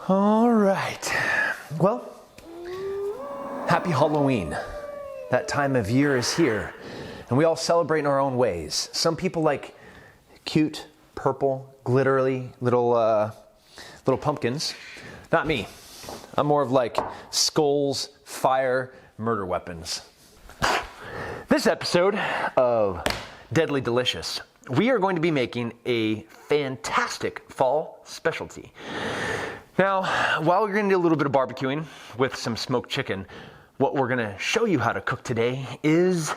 All right. Well, happy Halloween. That time of year is here, and we all celebrate in our own ways. Some people like cute, purple, glittery little pumpkins. Not me. I'm more of like skulls, fire, murder weapons. This episode of Deadly Delicious, we are going to be making a fantastic fall specialty. Now, while we're gonna do a little bit of barbecuing with some smoked chicken, what we're gonna show you how to cook today is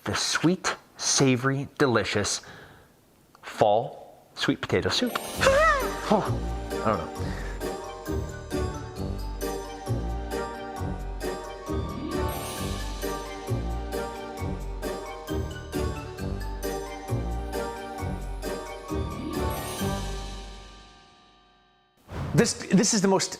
the sweet, savory, delicious fall sweet potato soup. Oh, I don't know. This is the most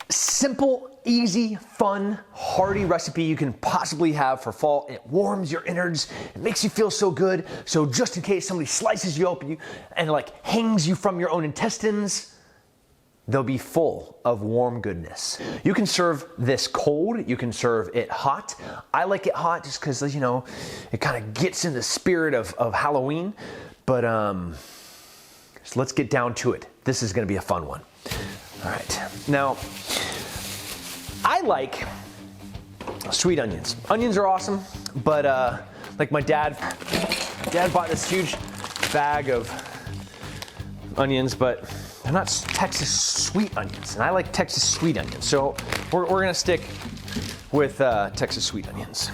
simple, easy, fun, hearty recipe you can possibly have for fall. It warms your innards. It makes you feel so good. So just in case somebody slices you open and like hangs you from your own intestines, they'll be full of warm goodness. You can serve this cold. You can serve it hot. I like it hot just because, you know, it kind of gets in the spirit of Halloween. But so let's get down to it. This is going to be a fun one. All right. Now, I like sweet onions. Onions are awesome, but like my dad bought this huge bag of onions, but they're not Texas sweet onions, and I like Texas sweet onions. So we're gonna stick with Texas sweet onions.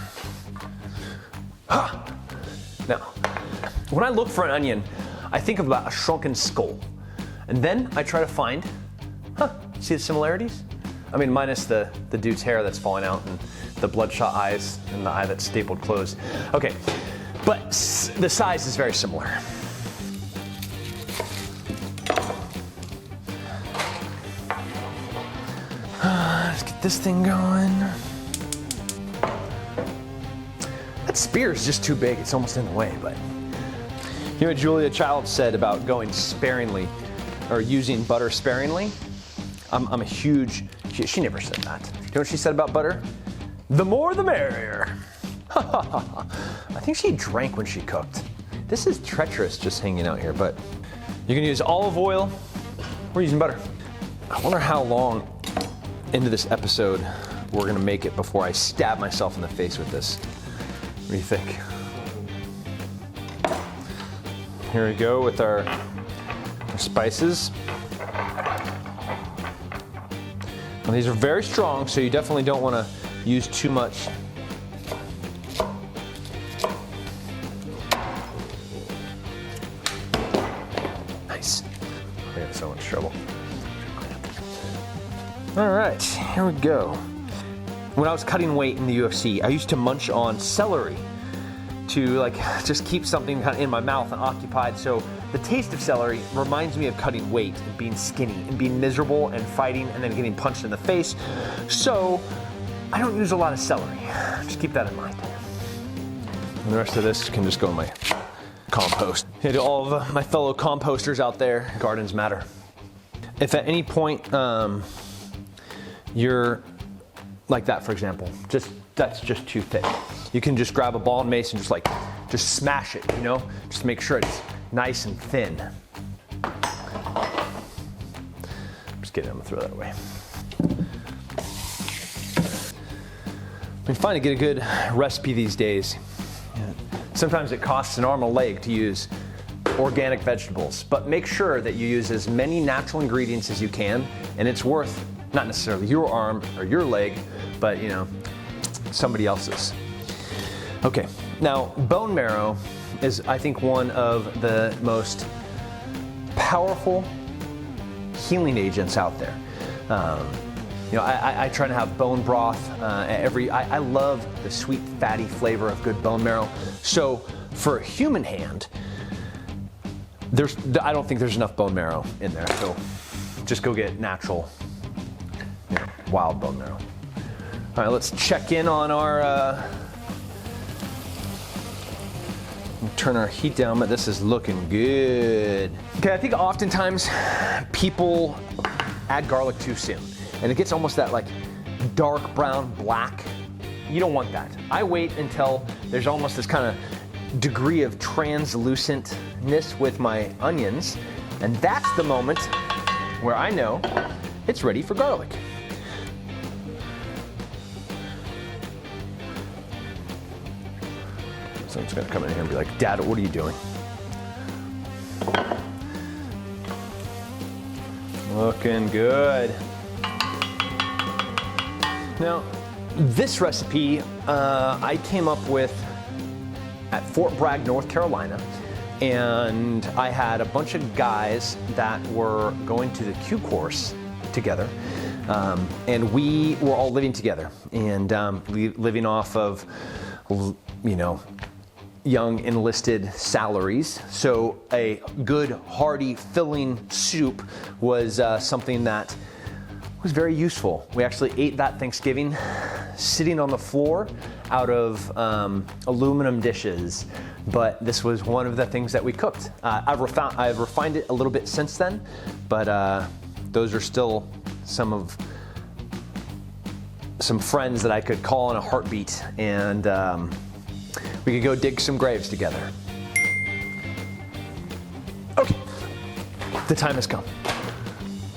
Now, when I look for an onion, I think about a shrunken skull, and then I try to find, see the similarities? I mean, minus the dude's hair that's falling out and the bloodshot eyes and the eye that's stapled closed. Okay, but the size is very similar. Let's get this thing going. That spear is just too big. It's almost in the way, but. You know what Julia Child said about going sparingly or using butter sparingly? I'm a huge, she never said that. You know what she said about butter? The more the merrier. I think she drank when she cooked. This is treacherous just hanging out here, but you can use olive oil. We're using butter. I wonder how long into this episode we're gonna make it before I stab myself in the face with this. What do you think? Here we go with our spices. Now, these are very strong, so you definitely don't want to use too much. Nice. I got so much trouble. All right, here we go. When I was cutting weight in the UFC, I used to munch on celery to like just keep something kind of in my mouth and occupied. So the taste of celery reminds me of cutting weight and being skinny and being miserable and fighting and then getting punched in the face. So I don't use a lot of celery. Just keep that in mind. And the rest of this can just go in my compost. Hey, to all of my fellow composters out there, gardens matter. If at any point you're like that, for example, that's just too thick. You can just grab a ball and mace and just smash it, you know? Just make sure it's nice and thin. Just kidding, I'm gonna throw that away. Been fun to get a good recipe these days. Sometimes it costs an arm and a leg to use organic vegetables, but make sure that you use as many natural ingredients as you can, and it's worth not necessarily your arm or your leg, but you know, somebody else's. Okay, now bone marrow is, I think, one of the most powerful healing agents out there. You know, I try to have bone broth I love the sweet, fatty flavor of good bone marrow. So for a human hand, I don't think there's enough bone marrow in there. So just go get natural, you know, wild bone marrow. All right, let's check in on our, turn our heat down, but this is looking good. Okay, I think oftentimes people add garlic too soon. and it gets almost that like dark brown black. You don't want that. I wait until there's almost this kind of degree of translucentness with my onions, and that's the moment where I know it's ready for garlic. Someone's gonna come in here and be like, Dad, what are you doing? Looking good. Now, this recipe I came up with at Fort Bragg, North Carolina, and I had a bunch of guys that were going to the Q course together, and we were all living together and living off of, you know, young enlisted salaries. So a good, hearty, filling soup was something that was very useful. We actually ate that Thanksgiving sitting on the floor out of aluminum dishes, but this was one of the things that we cooked. I've refined it a little bit since then, but those are still some friends that I could call in a heartbeat, and we could go dig some graves together. Okay, the time has come.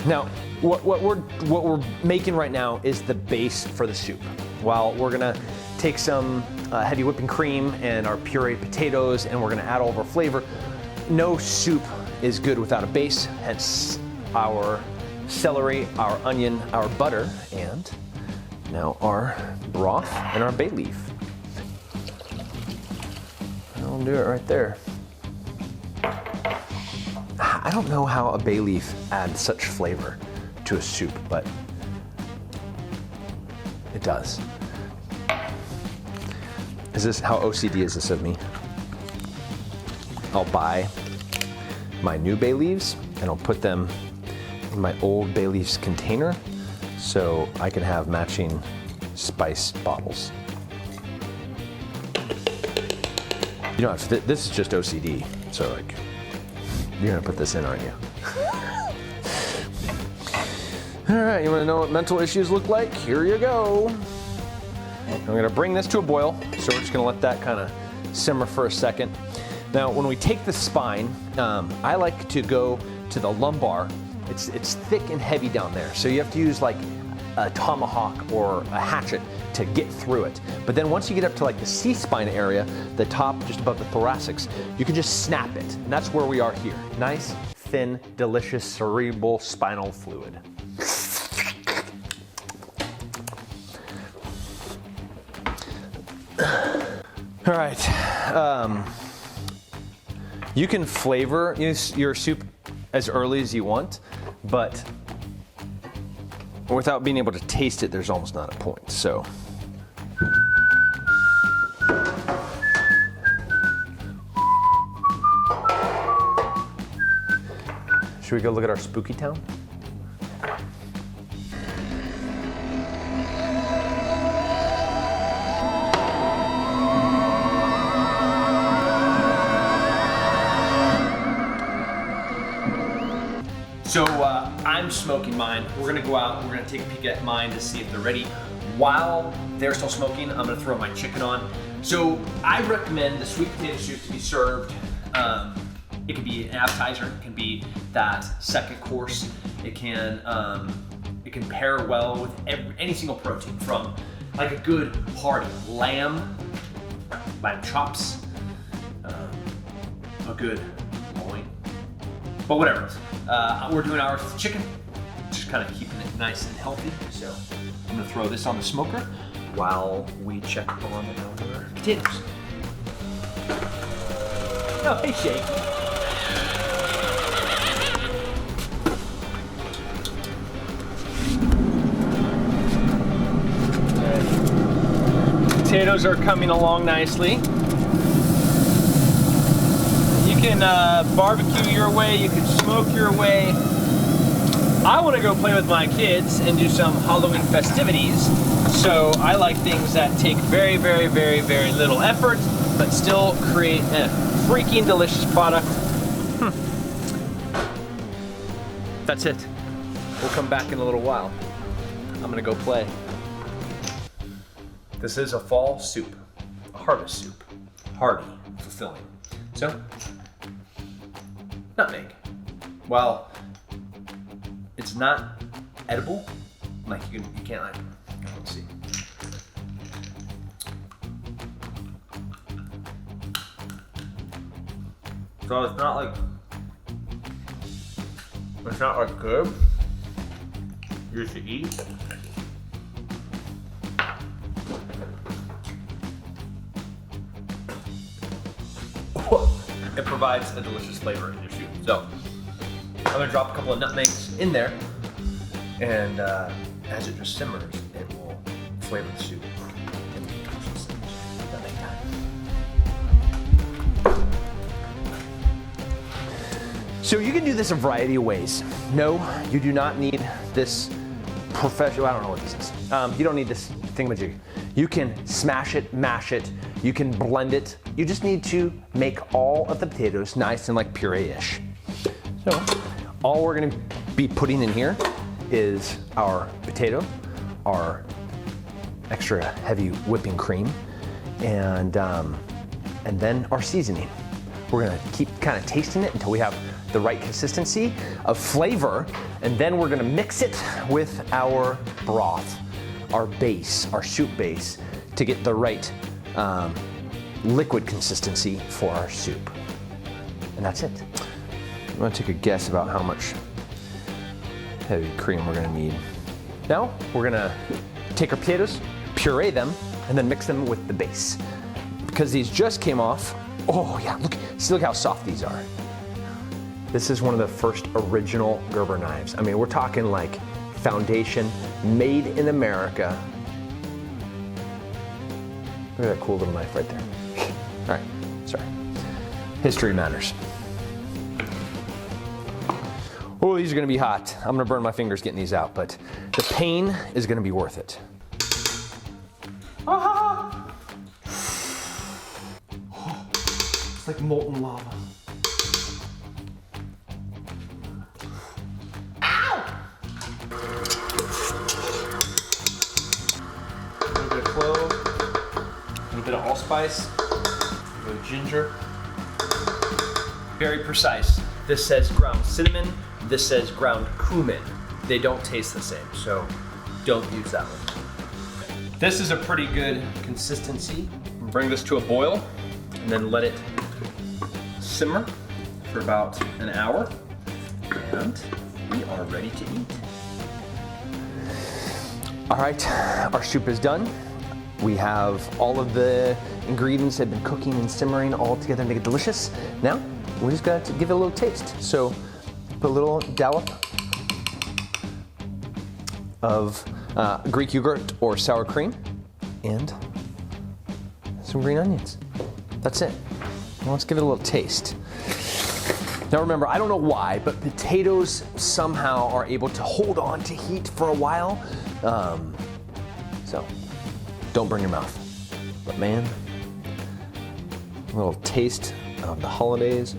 Now, what we're making right now is the base for the soup. While we're gonna take some heavy whipping cream and our pureed potatoes, and we're gonna add all of our flavor. No soup is good without a base, hence our celery, our onion, our butter, and now our broth and our bay leaf. I'll do it right there. I don't know how a bay leaf adds such flavor to a soup, but it does. Is this how OCD is this of me? I'll buy my new bay leaves and I'll put them in my old bay leaves container so I can have matching spice bottles. You don't have to, this is just OCD, so like, you're gonna put this in, aren't you? All right, you wanna know what mental issues look like? Here you go. I'm gonna bring this to a boil, so we're just gonna let that kind of simmer for a second. Now, when we take the spine, I like to go to the lumbar. It's thick and heavy down there, so you have to use like a tomahawk or a hatchet to get through it. But then once you get up to like the C-spine area, the top just above the thoracics, you can just snap it. And that's where we are here. Nice, thin, delicious, cerebral spinal fluid. All right, you can flavor your soup as early as you want, but without being able to taste it, there's almost not a point, so. Should we go look at our spooky town? So I'm smoking mine. We're gonna go out, we're gonna take a peek at mine to see if they're ready. While they're still smoking, I'm gonna throw my chicken on. So I recommend the sweet potato soup to be served. It can be an appetizer, it can be that second course. It can pair well with any single protein, from like a good hearty lamb chops, a good loin, but whatever. We're doing ours with chicken, just kind of keeping it nice and healthy. So I'm gonna throw this on the smoker while we check on our potatoes. Oh, hey, Shake. Potatoes are coming along nicely. You can barbecue your way, you can smoke your way. I want to go play with my kids and do some Halloween festivities, so I like things that take very, very, very, very little effort, but still create a freaking delicious product. That's it. We'll come back in a little while. I'm gonna go play. This is a fall soup, a harvest soup. Hearty, fulfilling. So, nutmeg. While it's not edible, like you can't like, let's see. So it's not like good. Yours to eat. It provides a delicious flavor in your soup. So I'm gonna drop a couple of nutmegs in there, and as it just simmers, it will flavor the soup. Nutmeg time. So you can do this a variety of ways. No, you do not need this professional, I don't know what this is. You don't need this thingamajig. You can smash it, mash it, you can blend it. You just need to make all of the potatoes nice and like puree-ish. So all we're gonna be putting in here is our potato, our extra heavy whipping cream, and then our seasoning. We're gonna keep kind of tasting it until we have the right consistency of flavor, and then we're gonna mix it with our broth, our base, our soup base, to get the right liquid consistency for our soup. And that's it. I'm gonna take a guess about how much heavy cream we're gonna need. Now, we're gonna take our potatoes, puree them, and then mix them with the base. Because these just came off, oh yeah, look how soft these are. This is one of the first original Gerber knives. I mean, we're talking like foundation, made in America. Look at that cool little knife right there. All right, sorry. History matters. Oh, these are gonna be hot. I'm gonna burn my fingers getting these out, but the pain is gonna be worth it. Ah! It's like molten lava. Ow! A little bit of clove, a little bit of allspice, a little bit of ginger. Very precise. This says ground cinnamon, this says ground cumin. They don't taste the same, so don't use that one. This is a pretty good consistency. Bring this to a boil and then let it simmer for about an hour, and we are ready to eat. All right, our soup is done. We have all of the ingredients that have been cooking and simmering all together to make it delicious. Now, we just got to give it a little taste. So, put a little dollop of Greek yogurt or sour cream, and some green onions. That's it. Now let's give it a little taste. Now remember, I don't know why, but potatoes somehow are able to hold on to heat for a while. So, don't burn your mouth. But man, a little taste of the holidays.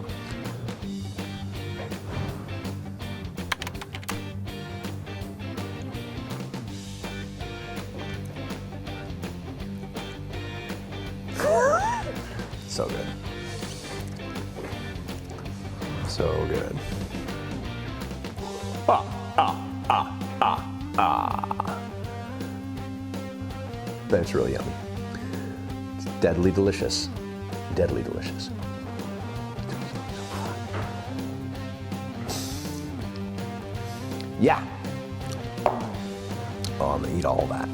So good. So good. That's really yummy. It's deadly delicious. Deadly delicious. Yeah. Oh, I'm gonna eat all that.